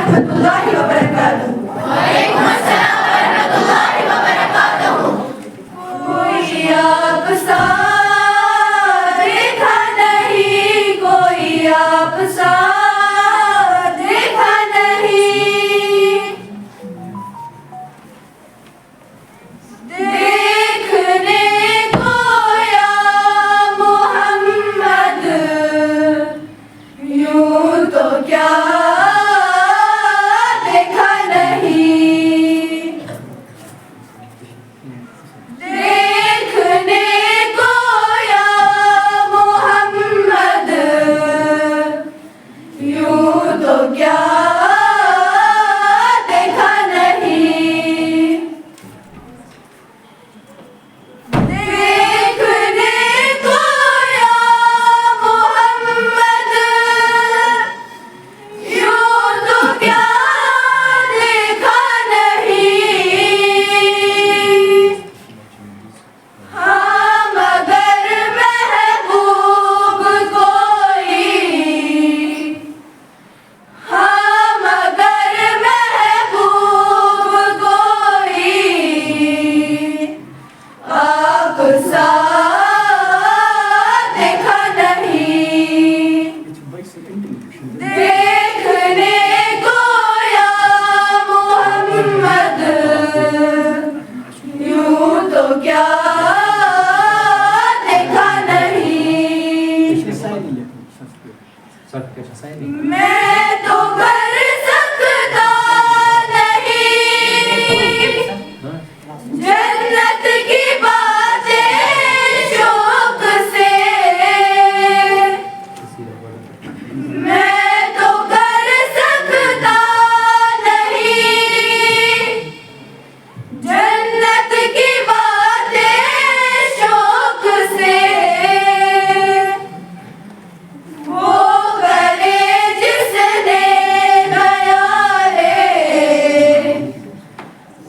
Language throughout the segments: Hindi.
रहमतुल्लाहि व बरकातहू। वालेकुम अस्सलाम व रहमतुल्लाहि व बरकातहू। कोई आप सा देखा नहीं, कोई आप सा देखा नहीं, देखने को या मोहम्मद यूं तो क्या देखा नहीं, देखने को या मोहम्मद यूं तो क्या देखा नहीं, देखने को या मोहम्मद यूं तो क्या देखा नहीं। हाँ मगर महबूब कोई, हाँ मगर महबूब कोई आप सा देखा नहीं, देखने को या मोहम्मद यूं तो क्या देखा नहीं। मैं तो कर सकता नहीं जन्नत की बातें शौक से, मैं तो कर सकता नहीं जन्नत की बातें शौक से, वो करे जिसने गया रे,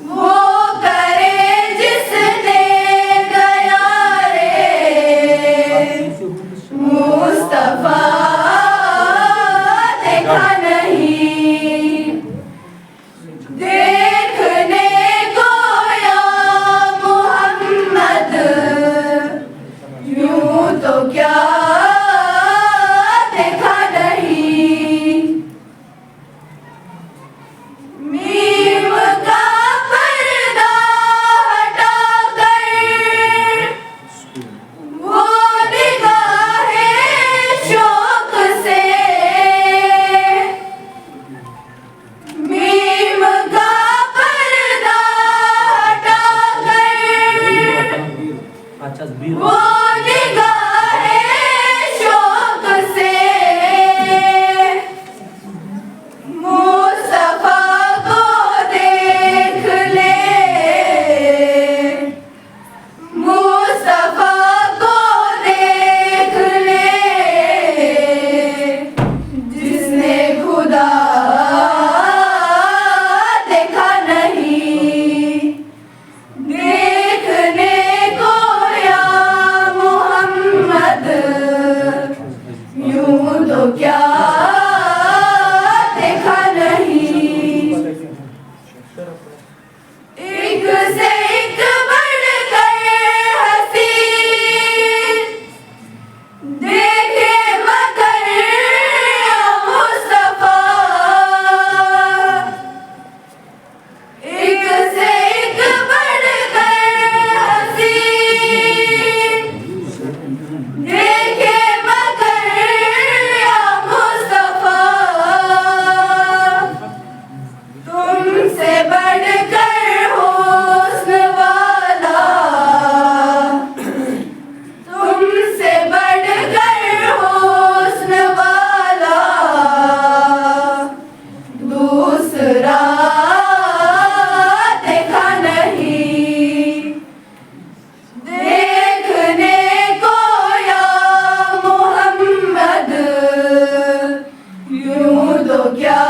वो करे जिसने गया रे, मुस्तफा देखा नहीं, देखने को या मोहम्मद यूं तो क्या देखा नहीं। मीम का पर्दा हटाकर वो निगाहे शौक से, मीम का पर्दा हटाकर वो निगाहे शौक से, मुस्तफा को देख ले, मुस्तफा को देख ले, जिसने खुदा देखा नहीं, देखने को या मोहम्मद यूं तो क्या देखा नहीं। एक से एक बढ़कर हसीन देखे मगर या मुस्तफा, एक से एक बढ़कर हसीन देखे मगर या मुस्तफा, तुमसे बढ़कर हुस्न वाला, तुमसे बढ़कर हुस्न वाला दूसरा देखा नहीं, देखने को या मोहम्मद यूं तो क्या